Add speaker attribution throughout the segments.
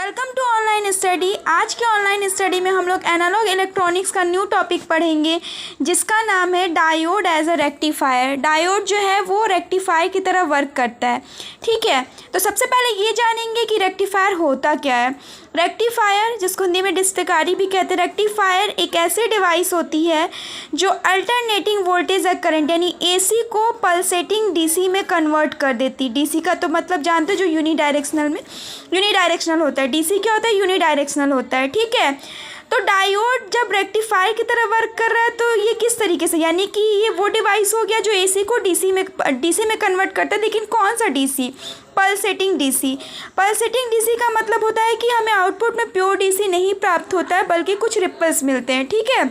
Speaker 1: Welcome to online study. आज के online study में हम लोग एनालॉग इलेक्ट्रॉनिक्स का न्यू टॉपिक पढ़ेंगे जिसका नाम है diode as a rectifier. Diode जो है वो रेक्टिफायर की तरह वर्क करता है। ठीक है, तो सबसे पहले ये जानेंगे कि रेक्टिफायर होता क्या है। रेक्टिफायर, जिसको हिंदी में डिस्टकारी भी कहते हैं, रेक्टिफायर एक ऐसी डिवाइस होती है जो अल्टरनेटिंग वोल्टेज और करंट यानी एसी को पल्सेटिंग डीसी में कन्वर्ट कर देती। डीसी का तो मतलब जानते हो जो यूनिडायरेक्शनल होता है। डीसी क्या होता है? यूनिडायरेक्शनल होता है। ठीक है, तो डायोड जब रेक्टिफायर की तरह वर्क कर रहा है तो ये किस तरीके से, यानी कि ये वो डिवाइस हो गया जो एसी को डीसी में कन्वर्ट करता है। लेकिन कौन सा DC? Pulsating DC. Pulsating DC का मतलब होता है कि हमें आउटपुट में प्योर डीसी नहीं प्राप्त होता है बल्कि कुछ रिपल्स मिलते हैं। ठीक है,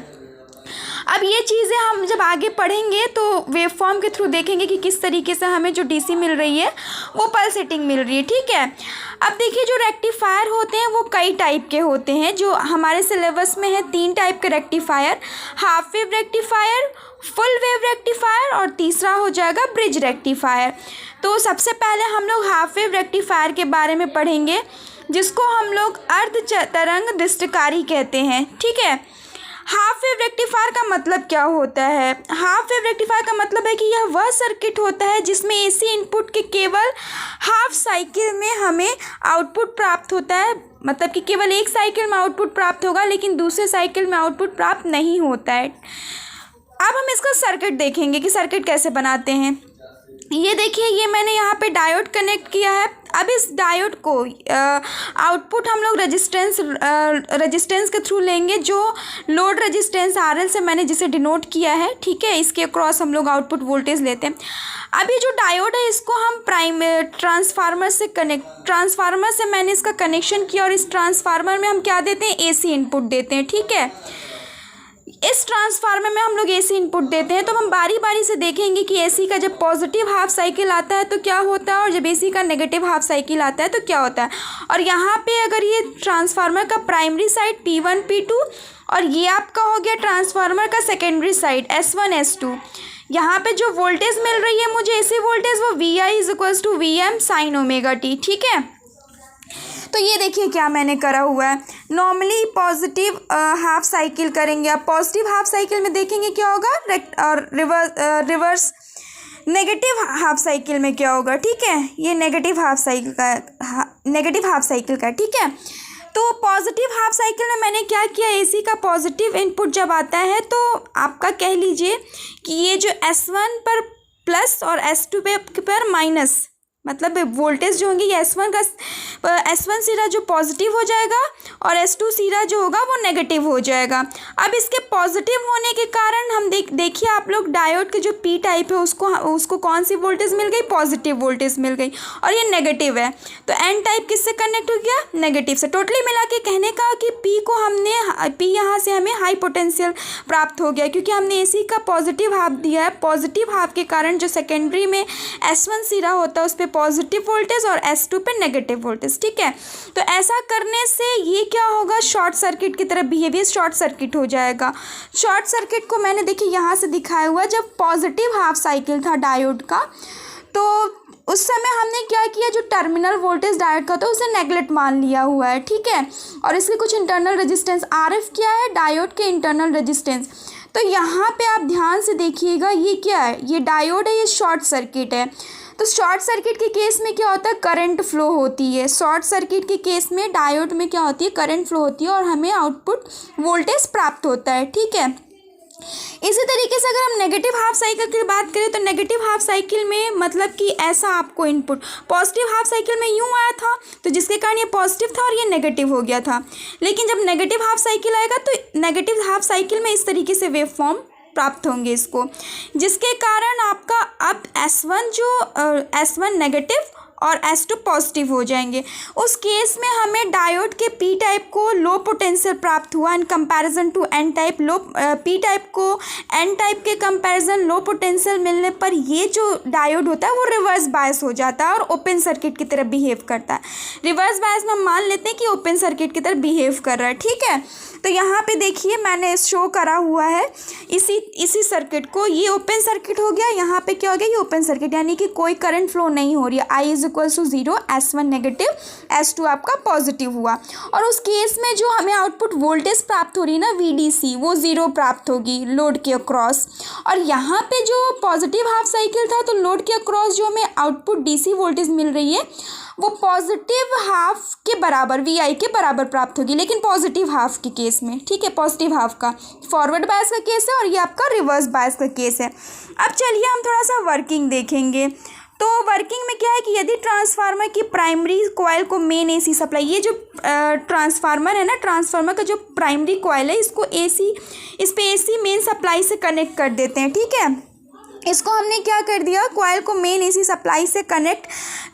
Speaker 1: अब ये चीज़ें हम जब आगे पढ़ेंगे तो वेवफॉर्म के थ्रू देखेंगे कि किस तरीके से हमें जो डीसी मिल रही है वो पल्सेटिंग मिल रही है। ठीक है, अब देखिए जो रेक्टिफायर होते हैं वो कई टाइप के होते हैं। जो हमारे सिलेबस में है 3 टाइप के rectifier, half wave rectifier, full wave rectifier और तीसरा हो जाएगा ब्रिज रेक्टिफायर। तो सबसे पहले हम लोग हाफ वेव रेक्टिफायर के बारे में पढ़ेंगे जिसको हम लोग अर्ध तरंग दृष्टिकारी कहते हैं। ठीक है, हाफ वेव रेक्टिफायर का मतलब क्या होता है? हाफ वेव रेक्टिफायर का मतलब है कि यह वह सर्किट होता है जिसमें एसी इनपुट के केवल हाफ साइकिल में हमें आउटपुट प्राप्त होता है। मतलब कि केवल एक साइकिल में आउटपुट प्राप्त होगा लेकिन दूसरे साइकिल में आउटपुट प्राप्त नहीं होता है। अब हम इसका सर्किट देखेंगे कि सर्किट कैसे बनाते हैं। ये देखिए, ये मैंने यहाँ पे डायोड कनेक्ट किया है। अब इस डायोड को आउटपुट हम लोग रेजिस्टेंस के थ्रू लेंगे, जो लोड रेजिस्टेंस RL से मैंने जिसे डिनोट किया है। ठीक है, इसके अक्रॉस हम लोग आउटपुट वोल्टेज लेते हैं। अब ये जो डायोड है इसको हम ट्रांसफार्मर से मैंने इसका कनेक्शन किया और इस ट्रांसफार्मर में हम क्या देते हैं? AC इनपुट देते हैं। ठीक है, इस ट्रांसफार्मर में हम लोग AC इनपुट देते हैं। तो हम बारी बारी से देखेंगे कि AC का जब पॉजिटिव हाफ साइकिल आता है तो क्या होता है और जब AC का नेगेटिव हाफ साइकिल आता है तो क्या होता है। और यहाँ पे अगर ये ट्रांसफार्मर का प्राइमरी साइड P1 P2 और ये आपका हो गया ट्रांसफार्मर का सेकेंडरी साइड S1 S2, यहाँ पे जो वोल्टेज मिल रही है मुझे AC वोल्टेज वो VI = VM sin ωt। ठीक है, तो ये देखिए क्या मैंने करा हुआ है। नॉर्मली पॉजिटिव हाफ साइकिल करेंगे। अब पॉजिटिव हाफ साइकिल में देखेंगे क्या होगा और रिवर्स नेगेटिव हाफ साइकिल में क्या होगा। ठीक है, ये नेगेटिव हाफ साइकिल का। ठीक है, तो पॉजिटिव हाफ साइकिल में मैंने क्या किया, AC का पॉजिटिव इनपुट जब आता है तो आपका कह लीजिए कि ये जो S1 पर प्लस और S2 पर माइनस, मतलब वोल्टेज जो होंगे ये S1 सिरा जो पॉजिटिव हो जाएगा और S2 सिरा जो होगा वो नेगेटिव हो जाएगा। अब इसके पॉजिटिव होने के कारण हम देखिए आप लोग डायोड के जो P टाइप है उसको कौन सी वोल्टेज मिल गई? पॉजिटिव वोल्टेज मिल गई। और ये नेगेटिव है तो N टाइप किससे कनेक्ट हो गया? नेगेटिव से। टोटली मिला के कहने का कि P यहाँ से हमें हाई पोटेंशियल प्राप्त हो गया क्योंकि हमने AC का पॉजिटिव हाफ दिया है। पॉजिटिव हाफ के कारण जो सेकेंडरी में S1 सिरा होता है उस पर पॉजिटिव वोल्टेज और S2 पे नेगेटिव वोल्टेज। ठीक है, तो ऐसा करने से ये क्या होगा? शॉर्ट सर्किट की तरह बिहेवियर, शॉर्ट सर्किट हो जाएगा। शॉर्ट सर्किट को मैंने देखिए यहाँ से दिखाया हुआ, जब पॉजिटिव हाफ साइकिल था डायोड का तो उस समय हमने क्या किया, जो टर्मिनल वोल्टेज डायोड का था उसे नेगलेक्ट मान लिया हुआ है। ठीक है, और इसके कुछ इंटरनल रेजिस्टेंस RF क्या है? डायोड के इंटरनल रेजिस्टेंस। तो यहाँ पे आप ध्यान से देखिएगा, ये क्या है? ये डायोड है, ये शॉर्ट सर्किट है। तो शॉर्ट सर्किट के केस में क्या होता है? करंट फ्लो होती है। शॉर्ट सर्किट के केस में डायोड में क्या होती है? करंट फ्लो होती है और हमें आउटपुट वोल्टेज प्राप्त होता है। ठीक है, इसी तरीके से अगर हम नेगेटिव हाफ साइकिल की बात करें तो नेगेटिव हाफ साइकिल में मतलब कि ऐसा आपको इनपुट पॉजिटिव हाफ साइकिल में यूँ आया था तो जिसके कारण ये पॉजिटिव था और ये नेगेटिव हो गया था। लेकिन जब नेगेटिव हाफ साइकिल आएगा तो नेगेटिव हाफ साइकिल में इस तरीके से वेव फॉर्म प्राप्त होंगे इसको, जिसके कारण आपका अब S1 नेगेटिव और S2 पॉजिटिव हो जाएंगे। उस केस में हमें डायोड के P टाइप को लो पोटेंशियल प्राप्त हुआ in comparison to N type. P type को N टाइप के कंपैरिजन लो पोटेंशियल मिलने पर ये जो डायोड होता है वो रिवर्स बायस हो जाता है और ओपन सर्किट की तरह बिहेव करता है। रिवर्स बायस में हम मान लेते हैं कि ओपन सर्किट की तरह बिहेव कर रहा है। ठीक है, तो यहाँ पे देखिए मैंने शो करा हुआ है इसी सर्किट को, ये ओपन सर्किट हो गया, यहाँ पे क्या हो गया, ये ओपन सर्किट, यानी कि कोई करंट फ्लो नहीं हो रही है। I is equal to 0, S1 negative, S2 आपका पॉजिटिव हुआ। और उस केस में जो हमें आउटपुट वोल्टेज प्राप्त हो रही है ना VDC, वो 0 प्राप्त होगी लोड के अक्रॉस। और यहाँ पे जो पॉजिटिव हाफ साइकिल था, तो लोड के अक्रॉस जो हमें आउटपुट DC वोल्टेज मिल रही है वो पॉजिटिव हाफ के बराबर VI के बराबर प्राप्त होगी, लेकिन पॉजिटिव हाफ के केस में, ठीक है, पॉजिटिव हाफ का फॉरवर्ड बायस का केस है और ये आपका रिवर्स बायस का केस है। अब चलिए हम थोड़ा सा वर्किंग देखेंगे। तो वर्किंग में क्या है कि यदि ट्रांसफार्मर की प्राइमरी कॉइल को मेन AC सप्लाई, ये जो ट्रांसफार्मर है ना, ट्रांसफार्मर का जो प्राइमरी कॉइल है इसको इस पे AC मेन सप्लाई से कनेक्ट कर देते हैं, ठीक है। इसको हमने क्या कर दिया, कॉइल को मेन AC सप्लाई से कनेक्ट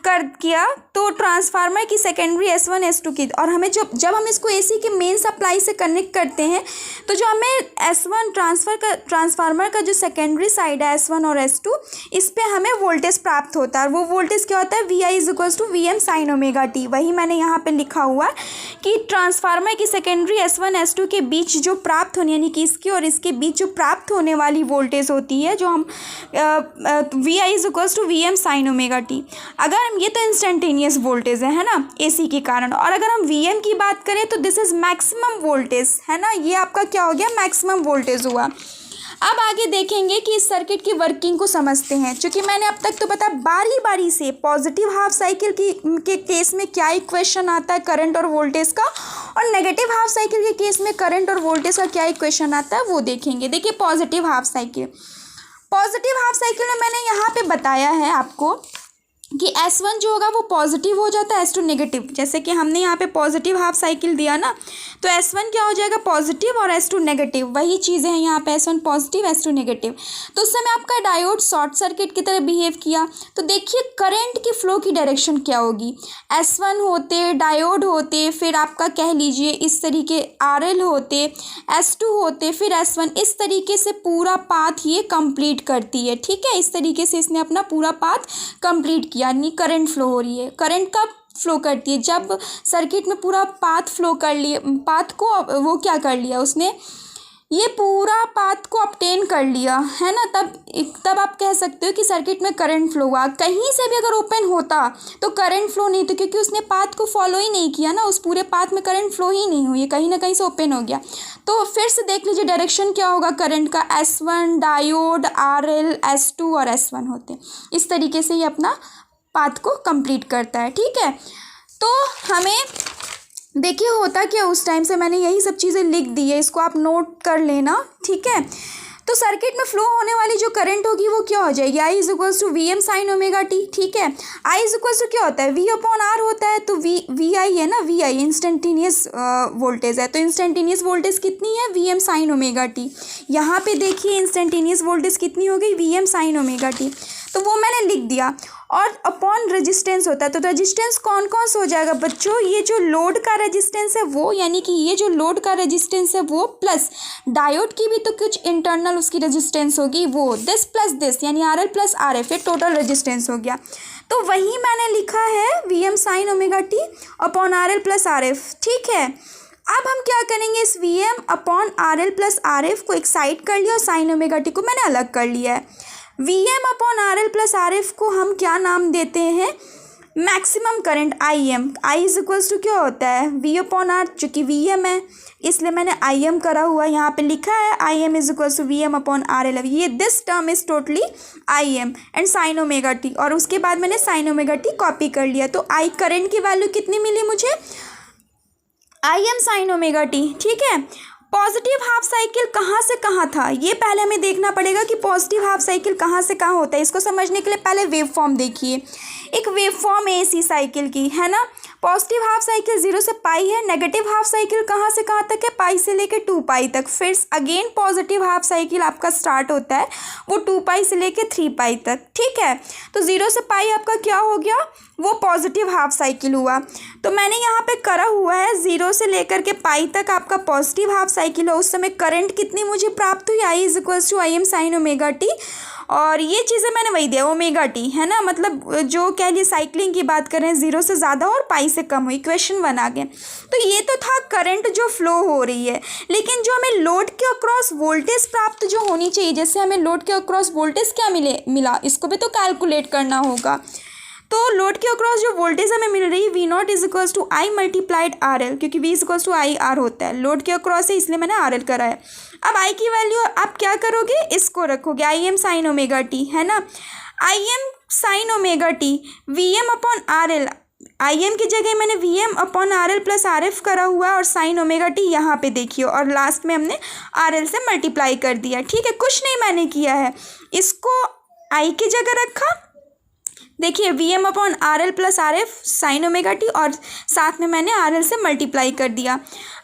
Speaker 1: कर किया, तो ट्रांसफार्मर की सेकेंडरी S1 S2 की, और हमें जब हम इसको AC के मेन सप्लाई से कनेक्ट करते हैं तो जो हमें S1 ट्रांसफार्मर का जो सेकेंडरी साइड है S1 और S2, इस पे हमें वोल्टेज प्राप्त होता है। और वो वोल्टेज क्या होता है, VI is equals to VM sine omega t. वही मैंने यहाँ पे लिखा हुआ है कि ट्रांसफार्मर की सेकेंडरी S1 S2 के बीच जो प्राप्त होने, यानी कि इसके और इसके बीच जो प्राप्त होने वाली वोल्टेज होती है, जो हम VI is equals to VM sine omega t. अगर ये तो इंस्टेंटेनियस वोल्टेज है ना AC के कारण, और अगर हम VM की बात करें तो दिस इज मैक्सिमम वोल्टेज, है ना, ये आपका क्या हो गया, मैक्सिमम वोल्टेज हुआ। अब आगे देखेंगे कि इस सर्किट की वर्किंग को समझते हैं। क्योंकि मैंने अब तक तो पता बारी बारी से पॉजिटिव हाफ साइकिल के केस में क्या इक्वेशन आता है करंट और वोल्टेज का, और नेगेटिव हाफ साइकिल के केस में करंट और वोल्टेज का क्या इक्वेशन आता है वो देखेंगे। देखिए पॉजिटिव हाफ साइकिल में मैंने यहाँ पे बताया है आपको कि S1 जो होगा वो पॉजिटिव हो जाता है, S2 नेगेटिव। जैसे कि हमने यहाँ पे पॉजिटिव हाफ साइकिल दिया ना, तो S1 क्या हो जाएगा, पॉजिटिव, और S2 नेगेटिव। वही चीज़ें हैं यहाँ पे, S1 पॉजिटिव S2 नेगेटिव। तो उस समय आपका डायोड शॉर्ट सर्किट की तरह बिहेव किया। तो देखिए करंट की फ्लो की डायरेक्शन क्या होगी, S1 होते, डायोड होते, फिर आपका कह लीजिए इस तरीके RL होते, S2 होते, फिर S1, इस तरीके से पूरा पाथ ये कंप्लीट करती है, ठीक है। इस तरीके से इसने अपना पूरा पाथ कंप्लीट किया, यानी करंट फ्लो हो रही है। करंट कब फ्लो करती है, जब सर्किट में पूरा पाथ फ्लो कर लिए, पाथ को वो क्या कर लिया उसने, ये पूरा पाथ को ऑब्टेन कर लिया, है ना, तब आप कह सकते हो कि सर्किट में करंट फ्लो हुआ। कहीं से भी अगर ओपन होता तो करंट फ्लो नहीं, तो क्योंकि उसने पाथ को फॉलो ही नहीं किया ना, उस पूरे पाथ में करंट फ्लो ही नहीं हुई, कहीं ना कहीं से ओपन हो गया। तो फिर से देख लीजिए डायरेक्शन क्या होगा करंट का, S1 डायोड RL S2 और S1 होते, इस तरीके से ये अपना पाथ को कंप्लीट करता है, ठीक है। तो हमें देखिए होता क्या, उस टाइम से मैंने यही सब चीज़ें लिख दी है, इसको आप नोट कर लेना, ठीक है। तो सर्किट में फ्लो होने वाली जो करंट होगी वो क्या हो जाएगी, I is equals to VM sine omega t, ठीक है। I इज इक्वल्स टू क्या होता है, V अपॉन R होता है, तो VI है ना, VI इंस्टेंटेनियस वोल्टेज है, तो इंस्टेंटेनियस वोल्टेज कितनी है, VM साइन ओमेगा टी। यहाँ पे देखिए इंस्टेंटेनियस वोल्टेज कितनी हो गई, VM साइन ओमेगा टी, तो वो मैंने लिख दिया। और अपॉन रेजिस्टेंस होता है, तो रेजिस्टेंस कौन कौन सा हो जाएगा बच्चों, ये जो लोड का रेजिस्टेंस है वो, यानी कि ये जो लोड का रेजिस्टेंस है वो, प्लस डायोड की भी तो कुछ इंटरनल उसकी रेजिस्टेंस होगी, वो दिस प्लस दिस, यानी RL प्लस RF, ये टोटल रेजिस्टेंस हो गया। तो वही मैंने लिखा है VM sine omega T upon RL plus RF, ठीक है। अब हम क्या करेंगे, इस VM upon RL plus RF को एक साइड कर लिया और साइन ओमेगा टी को मैंने अलग कर लिया है। VM upon RL plus RF को हम क्या नाम देते हैं, maximum current IM। I is equals to क्या होता है, V अपॉन R, चूँकि VM है इसलिए मैंने IM करा हुआ, यहाँ पे लिखा है IM is equals to VM upon RL। ये this term is totally IM and sine omega t, और उसके बाद मैंने साइन ओमेगा टी कॉपी कर लिया। तो I करंट की वैल्यू कितनी मिली मुझे, IM साइन ओमेगा टी, ठीक है। पॉजिटिव हाफ साइकिल कहाँ से कहाँ था, ये पहले हमें देखना पड़ेगा कि पॉजिटिव हाफ साइकिल कहाँ से कहाँ होता है। इसको समझने के लिए पहले वेव फॉर्म देखिए, एक वेव फॉर्म है AC साइकिल की, है ना। पॉजिटिव हाफ साइकिल 0 से पाई है, नेगेटिव हाफ साइकिल कहाँ से कहाँ तक है, पाई से लेके 2 पाई तक। फिर अगेन पॉजिटिव हाफ साइकिल आपका स्टार्ट होता है वो 2 पाई से लेके 3 पाई तक, ठीक है। तो 0 से पाई आपका क्या हो गया, वो पॉजिटिव हाफ साइकिल हुआ। तो मैंने यहाँ पे करा हुआ है 0 से लेकर के पाई तक आपका पॉजिटिव हाफ साइकिल है। उस समय करंट कितनी मुझे प्राप्त हुई, I is equals to IM sine omega t, और ये चीज़ें मैंने वही दिया ओमेगा टी, है ना, मतलब जो कह लिए साइक्लिंग की बात कर रहे हैं, 0 से ज़्यादा और पाई से कम हुई, इक्वेशन 1 आ गया। तो ये तो था करंट जो फ्लो हो रही है, लेकिन जो हमें लोड के अक्रॉस वोल्टेज प्राप्त जो होनी चाहिए, जैसे हमें लोड के अक्रॉस वोल्टेज क्या मिला, इसको भी तो कैलकुलेट करना होगा। तो लोड के अक्रॉस जो वोल्टेज हमें मिल रही है V0 is equals to I multiplied RL, क्योंकि V is equals to I R होता है, लोड के अक्रॉस है इसलिए मैंने RL करा है। अब I की वैल्यू आप क्या करोगे, इसको रखोगे I am sign omega T, है ना, I am sign omega T VM upon RL, I am की जगह मैंने VM upon RL plus RF करा हुआ है और साइन ओमेगा टी यहाँ पे देखिए, और लास्ट में हमने RL से मल्टीप्लाई कर दिया। ठीक है, कुछ नहीं मैंने किया है, इसको I की जगह रखा, देखिए VM upon RL plus RF sign omega t, और साथ में मैंने RL से मल्टीप्लाई कर दिया।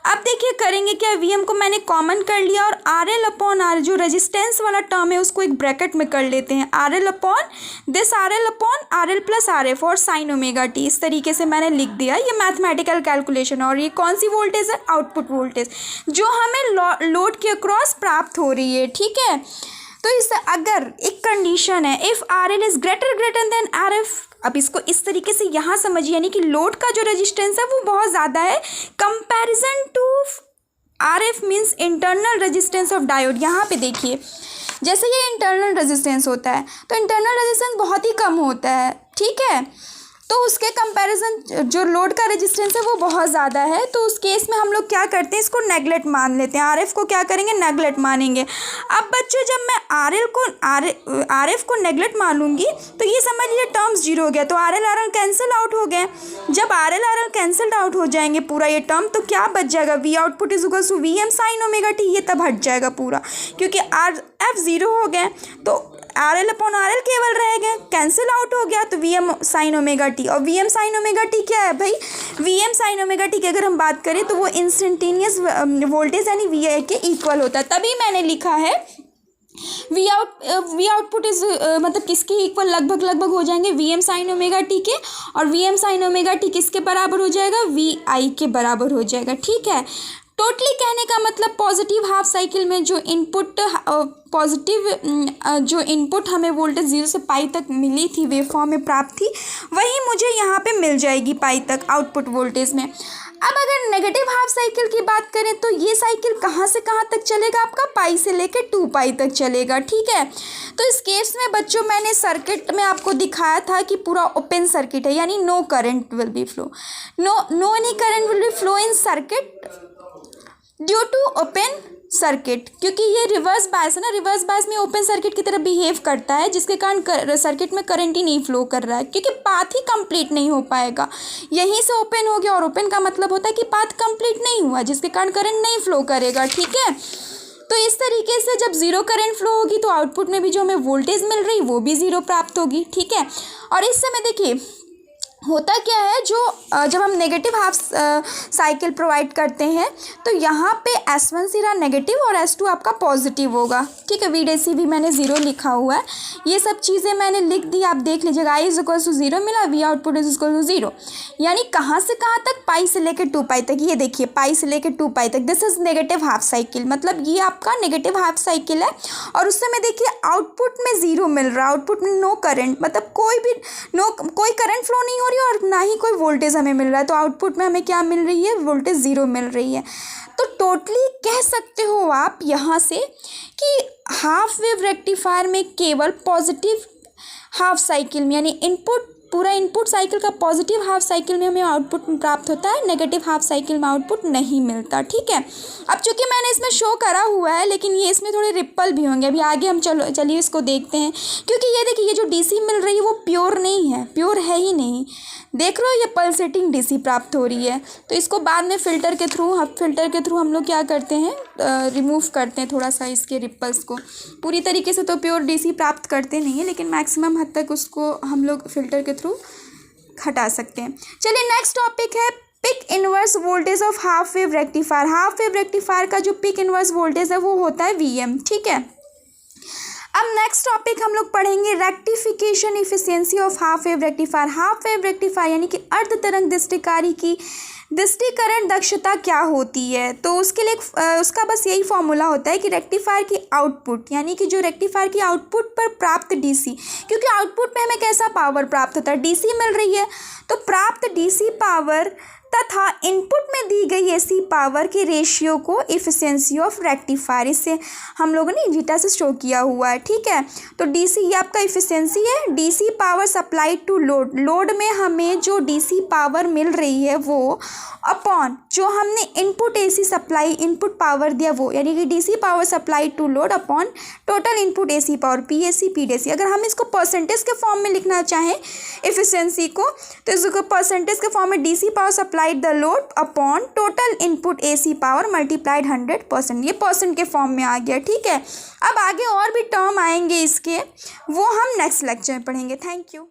Speaker 1: अब देखिए करेंगे क्या, VM को मैंने कॉमन कर लिया और RL अपॉन R जो रेजिस्टेंस वाला टर्म है उसको एक ब्रैकेट में कर लेते हैं, RL upon this RL upon RL plus RF और साइन ओमेगा टी, इस तरीके से मैंने लिख दिया। ये मैथमेटिकल कैलकुलेशन, और ये कौन सी वोल्टेज है, आउटपुट वोल्टेज जो हमें लोड के अक्रॉस प्राप्त हो रही है। ठीक है, तो इस अगर एक कंडीशन है if RL is greater than RF, अब इसको इस तरीके से यहाँ समझिए, यानी कि लोड का जो रेजिस्टेंस है वो बहुत ज़्यादा है comparison to RF means internal resistance of diode. यहाँ पे देखिए जैसे ये इंटरनल रेजिस्टेंस होता है तो इंटरनल रेजिस्टेंस बहुत ही कम होता है, ठीक है, तो उसके कंपैरिजन जो लोड का रेजिस्टेंस है वो बहुत ज़्यादा है, तो उस केस में हम लोग क्या करते हैं, इसको नेगलेक्ट मान लेते हैं, RF को क्या करेंगे, नेगलेक्ट मानेंगे। अब बच्चों जब मैं RF को नेगलेक्ट मानूंगी तो ये समझ लीजिए टर्म्स 0 हो गया, तो RL कैंसिल आउट हो गए। जब RL कैंसिल आउट हो जाएंगे पूरा ये टर्म, तो क्या बच जाएगा, V output is equal to VM sine omega t, ये तब हट जाएगा पूरा, क्योंकि RF 0 हो गए तो RL अपॉन RL केवल रह गए, कैंसिल आउट हो गया, तो VM साइन ओमेगा टी, और VM साइन ओमेगा टी क्या है भाई, VM साइन ओमेगा टी की अगर हम बात करें तो वो इंस्टेंटेनियस वोल्टेज यानी VI के इक्वल होता है, तभी मैंने लिखा है V आउटपुट इज मतलब किसके इक्वल, लगभग हो जाएंगे VM साइन ओमेगा टी के, और VM साइन ओमेगा टी किसके बराबर हो जाएगा, VI के बराबर हो जाएगा। ठीक है, टोटली कहने का मतलब पॉजिटिव हाफ साइकिल में जो इनपुट हमें वोल्टेज 0 से पाई तक मिली थी, वेव फॉर्म में प्राप्त थी, वही मुझे यहाँ पे मिल जाएगी पाई तक आउटपुट वोल्टेज में। अब अगर नेगेटिव हाफ साइकिल की बात करें तो ये साइकिल कहाँ से कहाँ तक चलेगा, आपका पाई से लेकर 2 पाई तक चलेगा। ठीक है, तो इस केस में बच्चों मैंने सर्किट में आपको दिखाया था कि पूरा ओपन सर्किट है, यानी no current will be flow, no any current will be flow in circuit due to open circuit, क्योंकि ये रिवर्स बायस है ना, रिवर्स बायस में ओपन सर्किट की तरह बिहेव करता है, जिसके कारण सर्किट में करंट ही नहीं फ्लो कर रहा है, क्योंकि पाथ ही कंप्लीट नहीं हो पाएगा, यहीं से ओपन हो गया, और ओपन का मतलब होता है कि पाथ कंप्लीट नहीं हुआ, जिसके कारण करंट नहीं फ्लो करेगा। ठीक है, तो इस तरीके से जब 0 करंट फ्लो होगी तो आउटपुट में भी जो हमें वोल्टेज मिल रही वो भी 0 प्राप्त होगी। ठीक है, और इस समय देखिए होता क्या है, जब हम नेगेटिव हाफ साइकिल प्रोवाइड करते हैं तो यहाँ पे S1 सिरा नेगेटिव और S2 आपका पॉजिटिव होगा। ठीक है, VDC भी मैंने 0 लिखा हुआ है, ये सब चीज़ें मैंने लिख दी, आप देख लीजिएगा। I इज इक्वल टू 0 मिला, V output is equal to 0, यानी कहाँ से कहाँ तक, पाई से लेकर 2 पाई तक, ये देखिए पाई से लेकर 2 पाई तक, this is negative half cycle, मतलब ये आपका नेगेटिव हाफ साइकिल है। और उस समय देखिए आउटपुट में 0 मिल रहा है, आउटपुट में नो करंट, मतलब कोई करंट फ्लो नहीं हो रही और ना ही कोई वोल्टेज हमें मिल रहा है, तो आउटपुट में हमें क्या मिल रही है, वोल्टेज 0 मिल रही है। तो टोटली कह सकते हो आप यहाँ से कि हाफ वेव रेक्टिफायर में केवल पॉजिटिव हाफ साइकिल में, यानी पूरा इनपुट साइकिल का पॉजिटिव हाफ साइकिल में हमें आउटपुट प्राप्त होता है, नेगेटिव हाफ साइकिल में आउटपुट नहीं मिलता। ठीक है, अब चूंकि मैंने इसमें शो करा हुआ है, लेकिन ये इसमें थोड़े रिप्पल भी होंगे, अभी आगे हम चलिए इसको देखते हैं, क्योंकि ये देखिए ये जो डीसी मिल रही है वो प्योर नहीं है, प्योर है ही नहीं, देख रहे हो, ये पल्सेटिंग डीसी प्राप्त हो रही है। तो इसको बाद में फिल्टर के थ्रू हम लोग क्या करते हैं, रिमूव करते हैं थोड़ा सा इसके रिप्पल्स को, पूरी तरीके से तो प्योर डीसी प्राप्त करते नहीं है, लेकिन मैक्सिमम हद तक उसको हम लोग फिल्टर के थ्रू हटा सकते हैं। चलिए नेक्स्ट टॉपिक है peak inverse voltage of half wave rectifier. Half wave rectifier का जो पिक इनवर्स वोल्टेज है वो होता है VM। ठीक है, अब नेक्स्ट टॉपिक हम लोग पढ़ेंगे rectification efficiency of half wave rectifier. Half wave rectifier यानी कि अर्ध तरंग दृष्टिकारी की दृष्टिकरण दक्षता क्या होती है। तो उसके लिए उसका बस यही फॉर्मूला होता है कि रेक्टिफायर की आउटपुट यानी कि जो रेक्टिफायर की आउटपुट पर प्राप्त डीसी, क्योंकि आउटपुट में हमें कैसा पावर प्राप्त होता है, डीसी मिल रही है, तो प्राप्त डीसी पावर तथा इनपुट में दी गई एसी पावर के रेशियो को इफिशियंसी ऑफ रेक्टिफायर, इससे हम लोगों ने जीटा से शो किया हुआ है। ठीक है, तो डीसी ये आपका इफिशियंसी है, DC power supply to load, load में हमें जो डीसी पावर मिल रही है वो अपॉन जो हमने input AC supply input power दिया वो, यानी कि DC power supply to load upon total input AC power PAC PDC. अगर हम इसको परसेंटेज के फॉर्म में लिखना चाहें इफिशियंसी को, तो इसको परसेंटेज के फॉर्म में DC power supplied the load upon total input AC power multiplied 100%, ये परसेंट के फॉर्म में आ गया। ठीक है, अब आगे और भी टर्म आएंगे इसके, वो हम नेक्स्ट लेक्चर में पढ़ेंगे। Thank you.